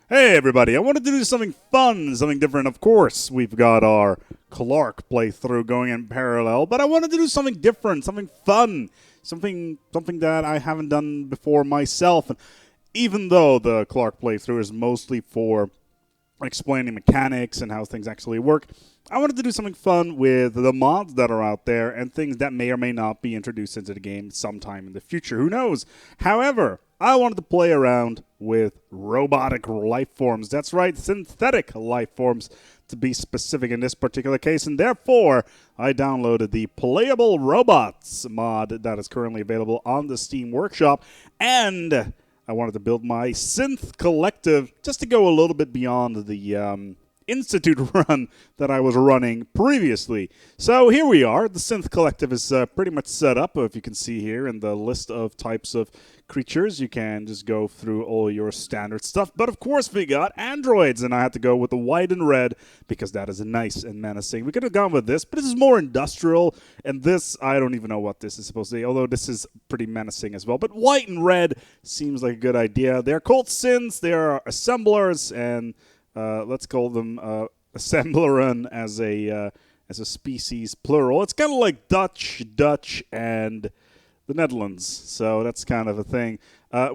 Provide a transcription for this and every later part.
Hey everybody, I wanted to do something fun, something different. Of course, we've got our Clark playthrough going in parallel, but I wanted to do something different, something fun, something that I haven't done before myself. And even though the Clark playthrough is mostly for explaining mechanics and how things actually work, I wanted to do something fun with the mods that are out there and things that may or may not be introduced into the game sometime in the future. Who knows? However, I wanted to play around with robotic life forms. That's right, synthetic life forms to be specific in this particular case. And therefore, I downloaded the Playable Robots mod that is currently available on the Steam Workshop. And I wanted to build my Synth collective just to go a little bit beyond the Institute run that I was running previously. So here we are. The Synth collective is pretty much set up. If you can see here in the list of types of creatures, you can just go through all your standard stuff. But of course we got androids, and I had to go with the white and red because that is nice and menacing. We could have gone with this, but this is more industrial, and this, I don't even know what this is supposed to be, although this is pretty menacing as well. But white and red seems like a good idea. They're called synths, they are assemblers, and let's call them assemblerin as a species plural. It's kind of like Dutch, and the Netherlands. So that's kind of a thing.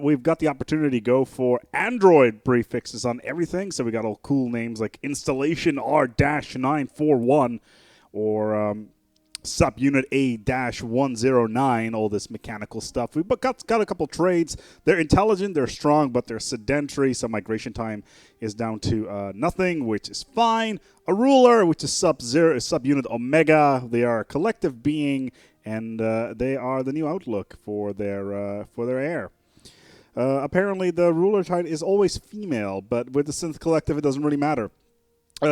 We've got the opportunity to go for Android prefixes on everything. So we got all cool names like Installation R-941 or Subunit A-109, all this mechanical stuff. We've got a couple trades. They're intelligent, they're strong, but they're sedentary, so migration time is down to nothing, which is fine. A ruler, which is subunit Omega. They are a collective being, and they are the new outlook for their heir. Apparently, the ruler type is always female, but with the Synth Collective, it doesn't really matter.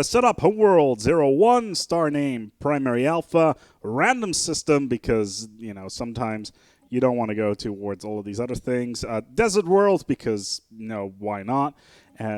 Set up Homeworld 01, star name Primary Alpha, random system because, you know, sometimes you don't want to go towards all of these other things. Desert World because, why not?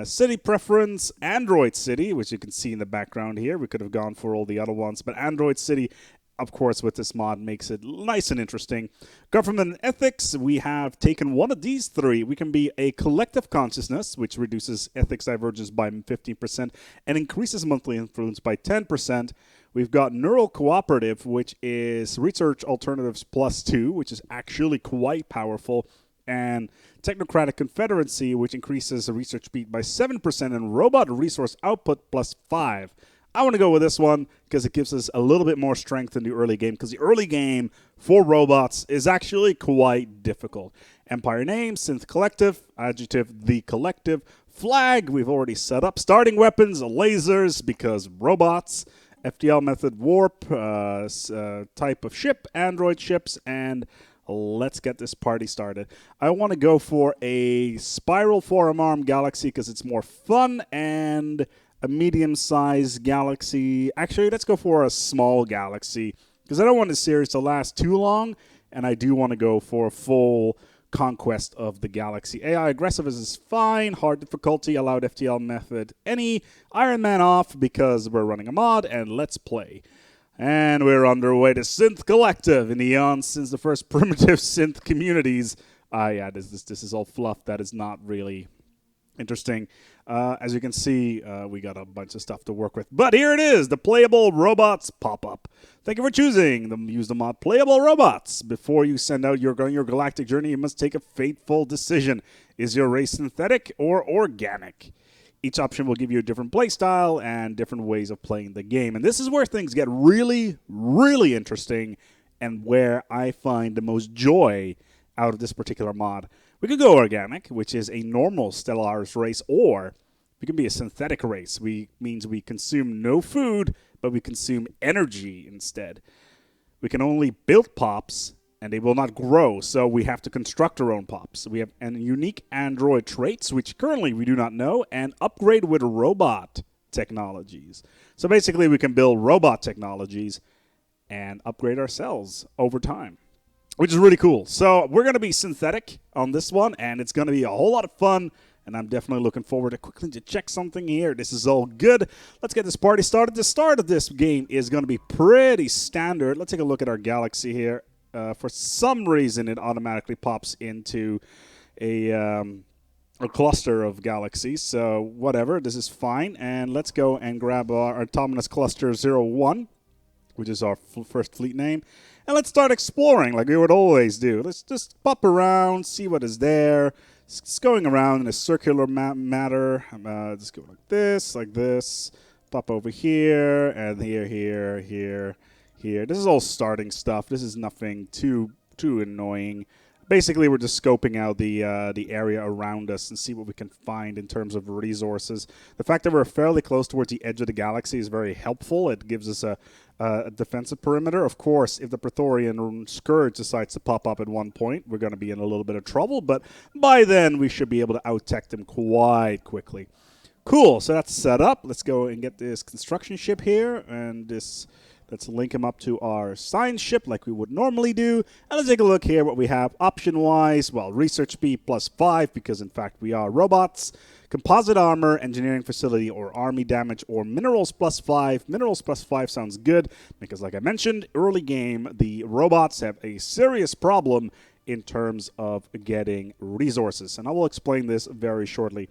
City preference, Android City, which you can see in the background here. We could have gone for all the other ones, but Android City, of course, with this mod makes it nice and interesting. Government and ethics, we have taken one of these three. We can be a collective consciousness, which reduces ethics divergence by 15% and increases monthly influence by 10%. We've got neural cooperative, which is research alternatives +2, which is actually quite powerful. And technocratic confederacy, which increases research speed by 7% and robot resource output +5. I want to go with this one because it gives us a little bit more strength in the early game, because the early game for robots is actually quite difficult. Empire name, Synth Collective, adjective, the collective, flag, we've already set up, starting weapons, lasers, because robots, FTL method, warp, type of ship, android ships, and let's get this party started. I want to go for a spiral forearm galaxy because it's more fun, and a medium-sized galaxy. Actually, let's go for a small galaxy because I don't want the series to last too long, and I do want to go for a full conquest of the galaxy. AI aggressive is fine. Hard difficulty, allowed FTL method any. Iron Man off because we're running a mod, and let's play. And we're underway to Synth Collective in the eons since the first primitive synth communities. Yeah, this is all fluff. That is not really interesting. As you can see, we got a bunch of stuff to work with. But here it is, the Playable Robots pop-up. Thank you for choosing use the mod Playable Robots. Before you send out your galactic journey, you must take a fateful decision. Is your race synthetic or organic? Each option will give you a different playstyle and different ways of playing the game. And this is where things get really, really interesting and where I find the most joy out of this particular mod. We could go organic, which is a normal Stellaris race, or we can be a synthetic race. Means we consume no food, but we consume energy instead. We can only build pops, and they will not grow, so we have to construct our own pops. We have unique android traits, which currently we do not know, and upgrade with robot technologies. So basically, we can build robot technologies and upgrade ourselves over time, which is really cool. So we're going to be synthetic on this one, and it's going to be a whole lot of fun, and I'm definitely looking forward to quickly to check something here. This is all good. Let's get this party started. The start of this game is going to be pretty standard. Let's take a look at our galaxy here. For some reason, it automatically pops into a a cluster of galaxies, so whatever, this is fine. And let's go and grab our Autonomous Cluster 01, which is our first fleet name. And let's start exploring like we would always do. Let's just pop around, see what is there. It's going around in a circular matter. Just go like this. Pop over here, and here. This is all starting stuff. This is nothing too annoying. Basically, we're just scoping out the area around us and see what we can find in terms of resources. The fact that we're fairly close towards the edge of the galaxy is very helpful. It gives us a defensive perimeter. Of course, if the Praetorian Scourge decides to pop up at one point, we're going to be in a little bit of trouble. But by then, we should be able to out-tech them quite quickly. Cool. So that's set up. Let's go and get this construction ship here, and this. Let's link them up to our science ship like we would normally do. And let's take a look here what we have option-wise. Well, research speed +5 because, in fact, we are robots. Composite armor, engineering facility, or army damage, or minerals +5. Minerals +5 sounds good because, like I mentioned, early game, the robots have a serious problem in terms of getting resources. And I will explain this very shortly.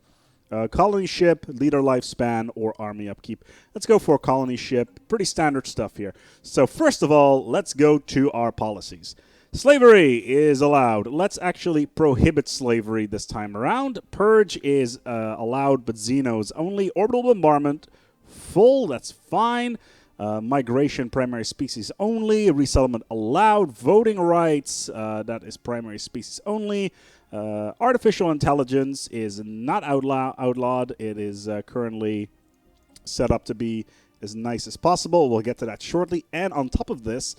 Colony ship, leader lifespan, or army upkeep. Let's go for a colony ship. Pretty standard stuff here. So first of all, let's go to our policies. Slavery is allowed. Let's actually prohibit slavery this time around. Purge is allowed, but Xenos only. Orbital bombardment, full. That's fine. Migration, primary species only. Resettlement allowed. Voting rights, that is primary species only. Artificial intelligence is not outlawed. It is currently set up to be as nice as possible. We'll get to that shortly. And on top of this,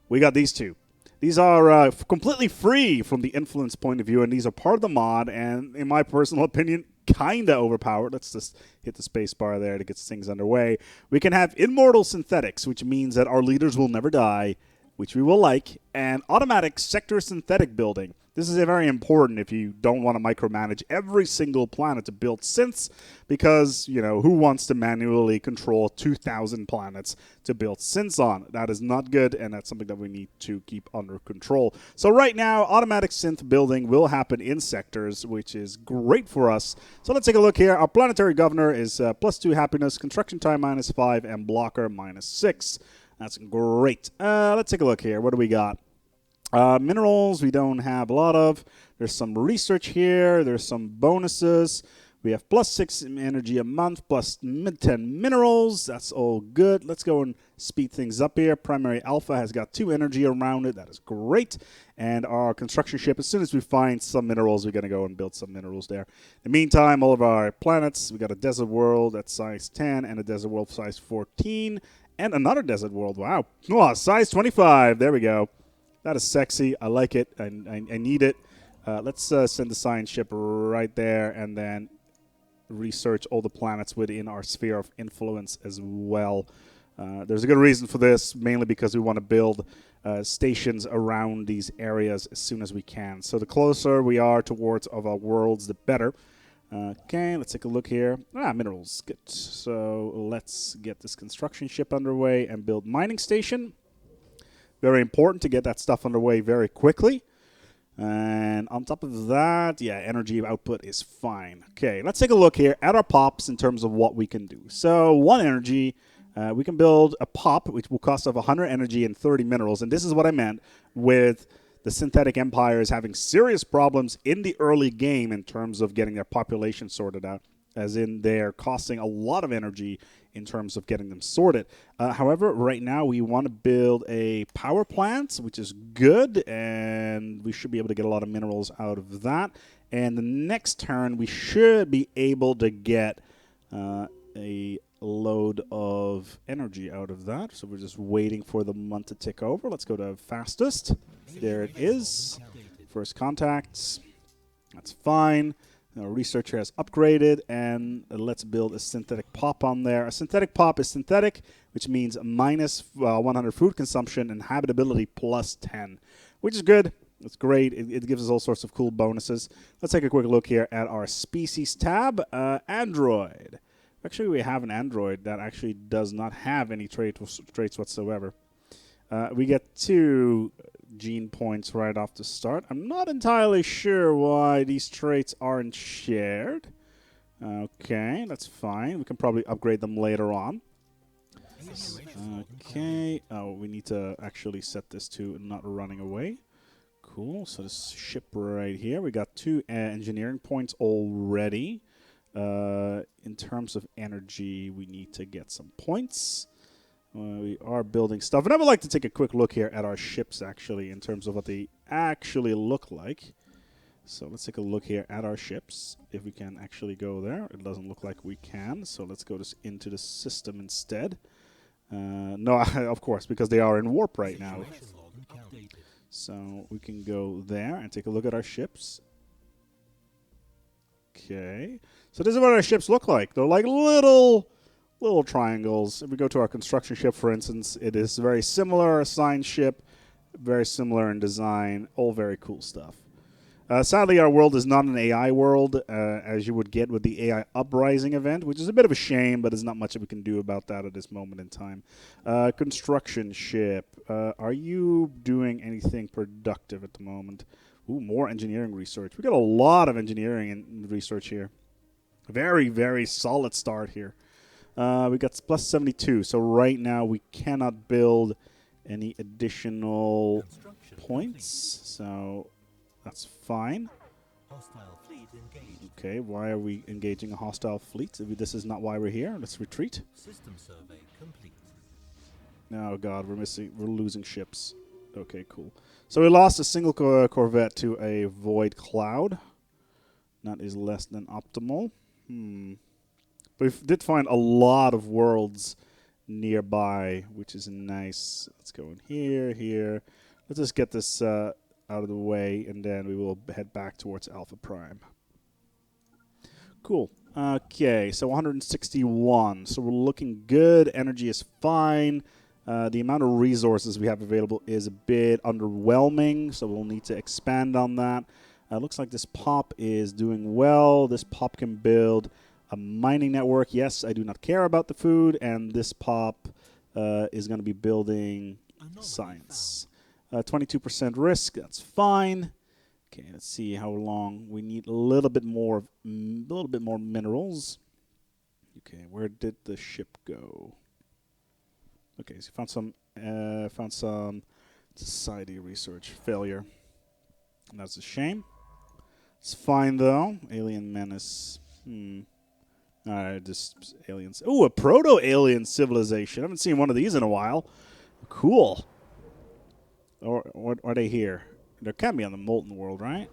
we got these two. These are completely free from the influence point of view, and these are part of the mod, and in my personal opinion, kind of overpowered. Let's just hit the space bar there to get things underway. We can have immortal synthetics, which means that our leaders will never die, which we will like, and automatic sector synthetic building. This is very important if you don't want to micromanage every single planet to build synths, because, you know, who wants to manually control 2,000 planets to build synths on? That is not good, and that's something that we need to keep under control. So right now, automatic synth building will happen in sectors, which is great for us. So let's take a look here. Our planetary governor is +2 happiness, construction time -5, and blocker -6. That's great. Let's take a look here. What do we got? Minerals, we don't have a lot of. There's some research here. There's some bonuses. We have +6 energy a month, +10 minerals. That's all good. Let's go and speed things up here. Primary Alpha has got 2 energy around it. That is great. And our construction ship, as soon as we find some minerals, we're going to go and build some minerals there. In the meantime, all of our planets, we got a desert world at size 10 and a desert world size 14. And another desert world. Wow. Oh, size 25. There we go. That is sexy. I like it. I need it. Let's send the science ship right there and then research all the planets within our sphere of influence as well. There's a good reason for this, mainly because we want to build stations around these areas as soon as we can. So the closer we are towards of our worlds, the better. Okay, let's take a look here. Minerals. Good. So let's get this construction ship underway and build mining station. Very important to get that stuff underway very quickly. And on top of that, yeah, energy output is fine. Okay, let's take a look here at our pops in terms of what we can do. So 1 energy, we can build a pop, which will cost us 100 energy and 30 minerals. And this is what I meant with the synthetic empires having serious problems in the early game in terms of getting their population sorted out, as in they're costing a lot of energy in terms of getting them sorted. However, right now we want to build a power plant, which is good, and we should be able to get a lot of minerals out of that. And the next turn, we should be able to get a load of energy out of that. So we're just waiting for the month to tick over. Let's go to fastest. There it is. First contacts. That's fine. Our researcher has upgraded, and let's build a synthetic pop on there. A synthetic pop is synthetic, which means minus 100 food consumption and habitability +10, which is good. It's great. It gives us all sorts of cool bonuses. Let's take a quick look here at our species tab. Android. Actually, we have an android that actually does not have any traits whatsoever. We get 2 gene points right off the start. I'm not entirely sure why these traits aren't shared. Okay, that's fine. We can probably upgrade them later on. Okay. Oh, we need to actually set this to not running away. Cool. So this ship right here, we got 2 engineering points already. In terms of energy, we need to get some points. We are building stuff. And I would like to take a quick look here at our ships, actually, in terms of what they actually look like. So let's take a look here at our ships, if we can actually go there. It doesn't look like we can, so let's go into the system instead. No, of course, because they are in warp right now. So we can go there and take a look at our ships. Okay. So this is what our ships look like. They're like little triangles. If we go to our construction ship, for instance, it is very similar, a science ship, very similar in design, all very cool stuff. Sadly, our world is not an AI world, as you would get with the AI Uprising event, which is a bit of a shame, but there's not much we can do about that at this moment in time. Construction ship. Are you doing anything productive at the moment? Ooh, more engineering research. We got a lot of engineering and research here. Very, very solid start here. We got plus 72, so right now we cannot build any additional points, so that's fine. Okay, why are we engaging a hostile fleet? This is not why we're here. Let's retreat. System survey complete. Oh god, we're losing ships. Okay, cool. So we lost a single corvette to a void cloud. That is less than optimal. But we did find a lot of worlds nearby, which is nice. Let's go in here. Let's just get this out of the way, and then we will head back towards Alpha Prime. Cool. Okay, so 161. So we're looking good. Energy is fine. The amount of resources we have available is a bit underwhelming, so we'll need to expand on that. Looks like this pop is doing well. This pop can build a mining network. Yes, I do not care about the food, and this pop is going to be building science. 22% risk, that's fine. Okay, let's see how long. We need a little bit more minerals. Okay, where did the ship go? Okay, so found some society research failure. And that's a shame. It's fine though. Alien menace. Alright, just aliens. Ooh, a proto-alien civilization. I haven't seen one of these in a while. Cool. Or are they here? They can be on the molten world, right?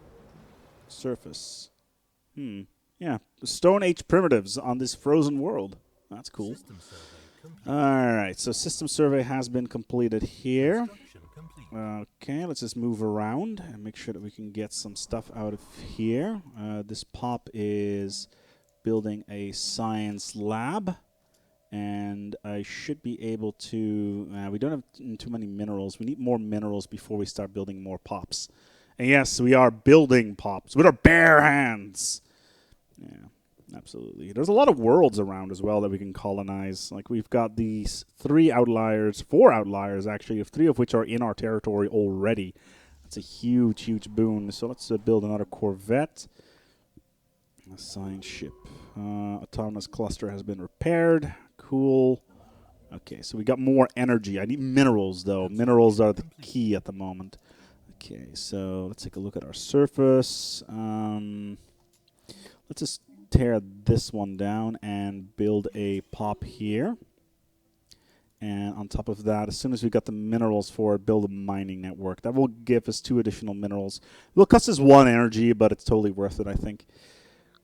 Surface. Yeah, the Stone Age primitives on this frozen world. That's cool. Alright, so system survey has been completed here. Okay, let's just move around and make sure that we can get some stuff out of here. This pop is building a science lab, and I should be able to... we don't have too many minerals. We need more minerals before we start building more pops. And yes, we are building pops with our bare hands. Yeah, absolutely. There's a lot of worlds around as well that we can colonize. Like, we've got these 4 outliers actually, 3 of which are in our territory already. That's a huge, huge boon. So let's build another corvette. A science ship. Autonomous cluster has been repaired. Cool. Okay, so we got more energy. I need minerals, though. Minerals are the key at the moment. Okay, so let's take a look at our surface. Let's just tear this one down and build a pop here. And on top of that, as soon as we got the minerals for it, build a mining network. That will give us 2 additional minerals. It will cost us 1 energy, but it's totally worth it, I think.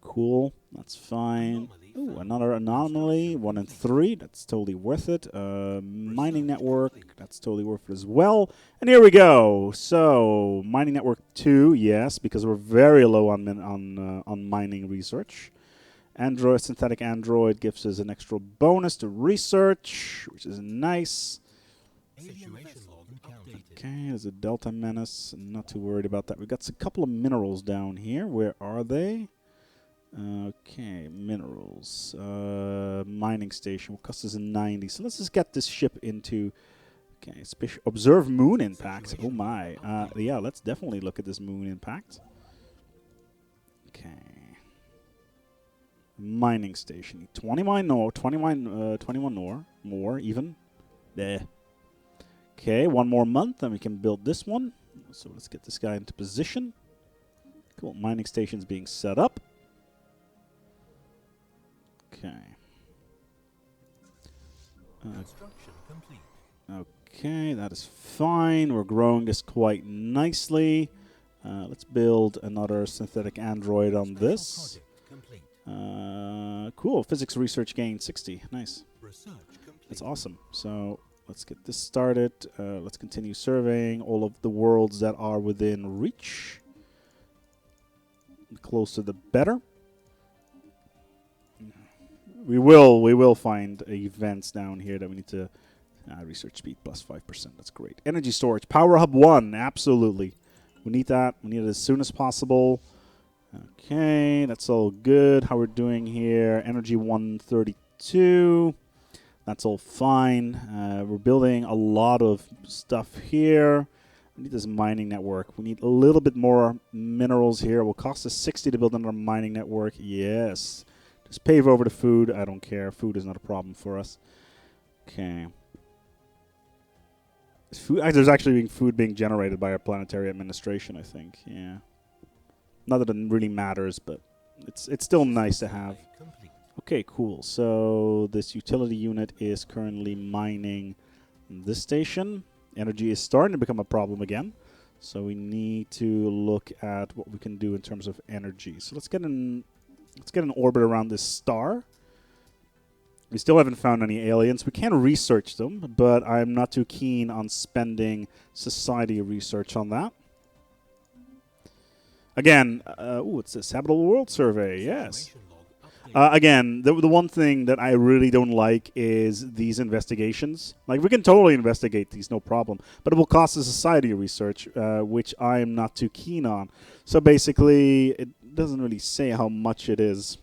Cool, that's fine. Ooh, another anomaly, 1 and 3, that's totally worth it. Mining network, that's totally worth it as well. And here we go. So, mining network 2, yes, because we're very low on mining research. Android, synthetic android gives us an extra bonus to research, which is nice. Okay, there's a Delta Menace. Not too worried about that. We've got a couple of minerals down here. Where are they? Okay, minerals. Mining station will cost us 90. So let's just get this ship into Okay, observe moon impact. Oh my. Yeah, let's definitely look at this moon impact. Okay. Mining station. 20 mine, no, 21 more even. There. Okay, one more month, and we can build this one. So let's get this guy into position. Cool, mining station's being set up. Okay. Construction complete. Okay, that is fine. We're growing this quite nicely. Let's build another synthetic android on this. Complete. Cool, physics research gain 60. Nice. Research complete. That's awesome. So let's get this started. Let's continue surveying all of the worlds that are within reach. The closer the better. We will find events down here that we need to research speed plus 5%. That's great. Energy storage. Power hub 1. Absolutely. We need that. We need it as soon as possible. Okay, that's all good. How we're doing here. Energy 132. That's all fine. We're building a lot of stuff here. We need this mining network. We need a little bit more minerals here. It will cost us 60 to build another mining network. Yes. Just pave over the food. I don't care. Food is not a problem for us. Okay. There's actually food being generated by our planetary administration, I think. Yeah. Not that it really matters, but it's still nice to have. Okay, cool. So this utility unit is currently mining this station. Energy is starting to become a problem again. So we need to look at what we can do in terms of energy. So let's get an orbit around this star. We still haven't found any aliens. We can research them, but I'm not too keen on spending society research on that. Again, it's a habitable world survey. Yes. Again, the one thing that I really don't like is these investigations. Like, we can totally investigate these, no problem. But it will cost us society research, which I am not too keen on. So basically, it doesn't really say how much it is.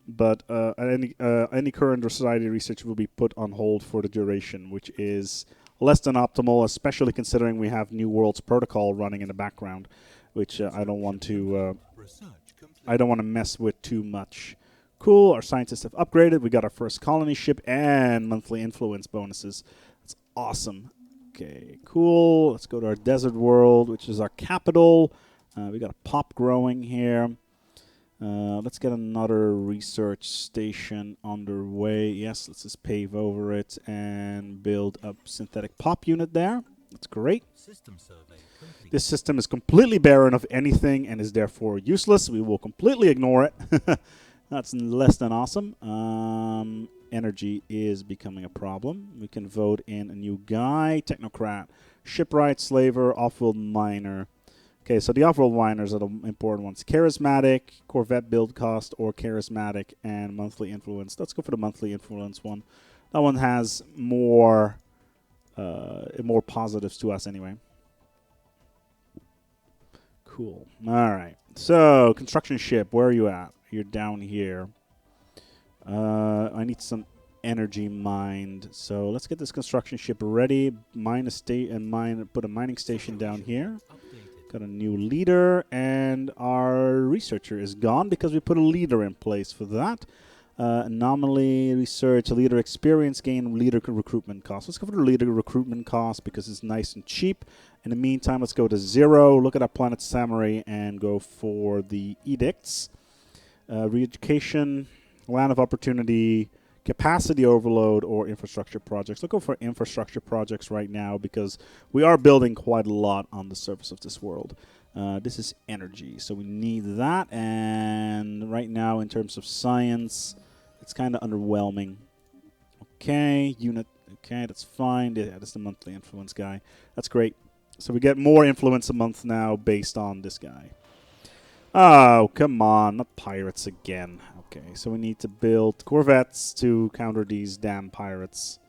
But any current society research will be put on hold for the duration, which is less than optimal, especially considering we have New Worlds Protocol running in the background, which I don't want to mess with too much. Cool, our scientists have upgraded. We got our first colony ship and monthly influence bonuses. That's awesome. Okay, cool. Let's go to our desert world, which is our capital. We got a pop growing here. Let's get another research station underway. Yes, let's just pave over it and build a synthetic pop unit there. That's great. System survey complete. This system is completely barren of anything and is therefore useless. We will completely ignore it. That's less than awesome. Energy is becoming a problem. We can vote in a new guy. Technocrat, shipwright, slaver, off-world miner. Okay, so the off-world miners are the important ones. Charismatic, Corvette build cost, or charismatic and monthly influence. Let's go for the monthly influence one. That one has more positives to us anyway. Cool. All right. So, construction ship, where are you at? You're down here. I need some energy mined. So let's get this construction ship ready. Mine a state and put a mining station down here. Got a new leader, and our researcher is gone because we put a leader in place for that. Anomaly research, leader experience gain, leader recruitment cost. Let's go for the leader recruitment cost because it's nice and cheap. In the meantime, let's go to 0. Look at our planet summary and go for the edicts. Re-education, land of opportunity, capacity overload, or infrastructure projects. Let's go for infrastructure projects right now because we are building quite a lot on the surface of this world. This is energy, so we need that. And right now, in terms of science, it's kind of underwhelming. Okay, unit. Okay, that's fine. Yeah, that's the monthly influence guy. That's great. So we get more influence a month now based on this guy. Oh, come on. Not pirates again. Okay, so we need to build corvettes to counter these damn pirates.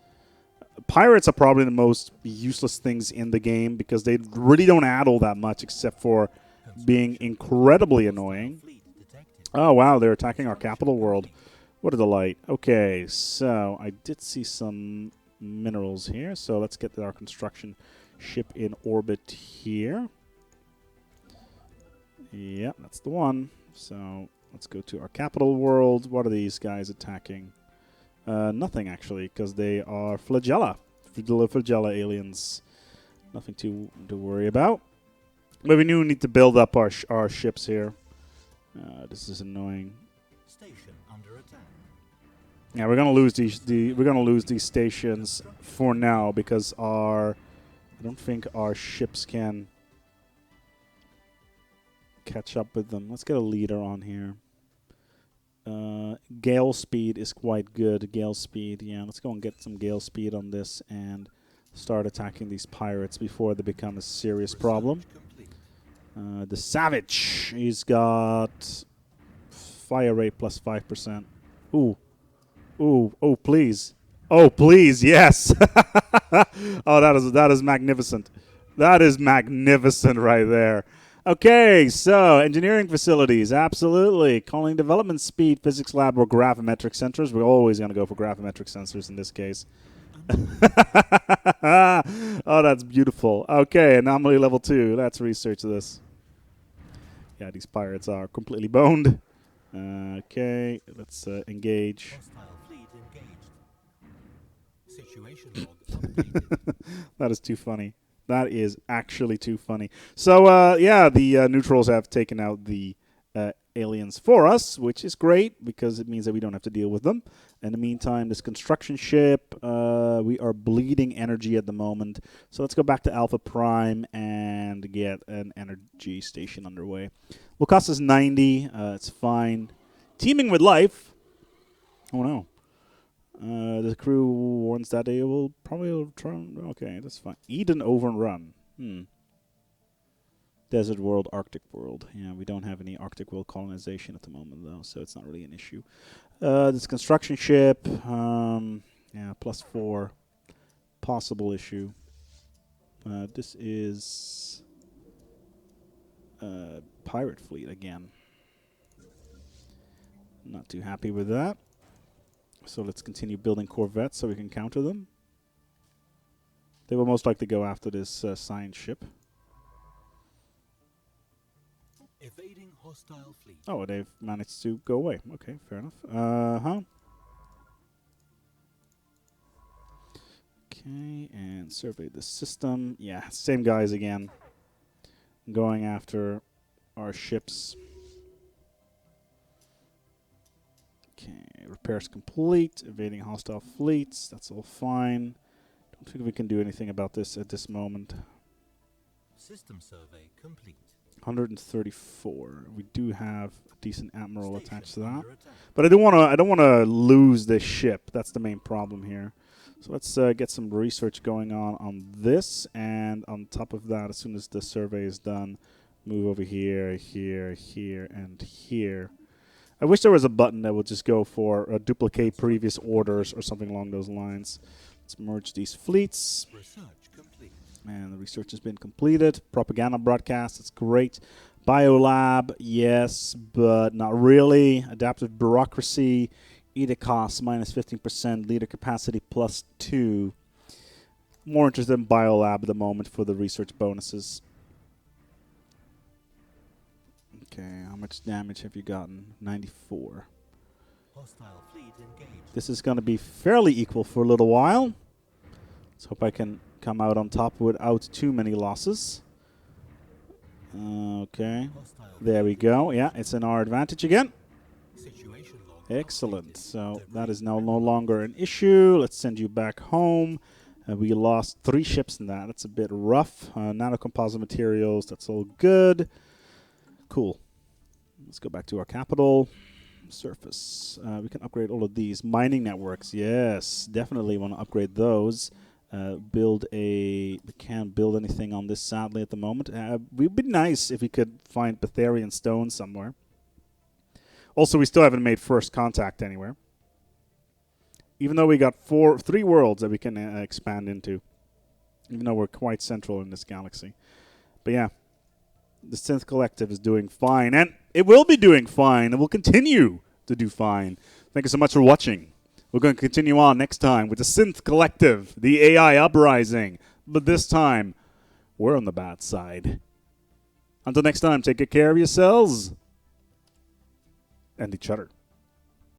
Pirates are probably the most useless things in the game because they really don't add all that much except for being incredibly annoying. Oh, wow, they're attacking our capital world. What a delight. Okay, so I did see some minerals here. So let's get our construction ship in orbit here. Yeah, that's the one. So let's go to our capital world. What are these guys attacking? Nothing, actually, because they are flagella. Flagella aliens. Nothing to worry about. But we do need to build up our ships here. This is annoying. Station under attack. Yeah, we're gonna lose these stations for now because I don't think our ships can catch up with them. Let's get a leader on here. Gale speed is quite good. Gale speed, yeah. Let's go and get some gale speed on this and start attacking these pirates before they become a serious problem. The Savage, he's got fire rate plus 5%. Ooh. Ooh. Oh, please. Oh, please, yes. Oh, that is magnificent. That is magnificent right there. Okay, so engineering facilities, absolutely. Calling development speed, physics lab, or gravimetric sensors. We're always going to go for gravimetric sensors in this case. Oh, that's beautiful. Okay, anomaly level 2. Let's research this. Yeah, these pirates are completely boned. Okay, let's engage. Hostile fleet engaged. Situation log updated. That is too funny. That is actually too funny. So, yeah, the neutrals have taken out the aliens for us, which is great because it means that we don't have to deal with them. In the meantime, this construction ship, we are bleeding energy at the moment. So let's go back to Alpha Prime and get an energy station underway. Will cost us 90. It's fine. Teaming with life. Oh, no. The crew warns that they will probably try. Okay, that's fine. Eden overrun. Desert world, Arctic world. Yeah, we don't have any Arctic world colonization at the moment, though, so it's not really an issue. This construction ship. Yeah, +4. Possible issue. This is pirate fleet again. Not too happy with that. So let's continue building corvettes so we can counter them. They will most likely go after this science ship. Evading hostile fleet. Oh, they've managed to go away. Okay, fair enough. Okay, and survey the system. Yeah, same guys again. Going after our ships. Okay, repairs complete. Evading hostile fleets. That's all fine. Don't think we can do anything about this at this moment. System survey complete. 134. We do have a decent admiral attached to that, under attack. but I don't want to lose this ship. That's the main problem here. So let's get some research going on this, and on top of that, as soon as the survey is done, move over here, here, here, and here. I wish there was a button that would just go for duplicate previous orders or something along those lines. Let's merge these fleets. Research complete. And the research has been completed. Propaganda broadcast, that's great. Biolab, yes, but not really. Adaptive bureaucracy, edict costs -15%, leader capacity +2. More interested in Biolab at the moment for the research bonuses. Okay, how much damage have you gotten? 94. Hostile fleet engaged. This is going to be fairly equal for a little while. Let's hope I can come out on top without too many losses. Okay, Hostile there we go. Yeah, it's in our advantage again. situation log Excellent. updated. So that is now no longer an issue. Let's send you back home. We lost 3 ships in that. That's a bit rough. Nanocomposite materials, that's all good. Cool. Let's go back to our capital. Surface. We can upgrade all of these. Mining networks, yes. Definitely want to upgrade those. We can't build anything on this, sadly, at the moment. It would be nice if we could find Betharian stone somewhere. Also, we still haven't made first contact anywhere. Even though we got 3 worlds that we can expand into. Even though we're quite central in this galaxy. But yeah, the Synth Collective is doing fine. And it will be doing fine. It will continue to do fine. Thank you so much for watching. We're going to continue on next time with the Synth Collective, the AI Uprising. But this time, we're on the bad side. Until next time, take good care of yourselves and each other.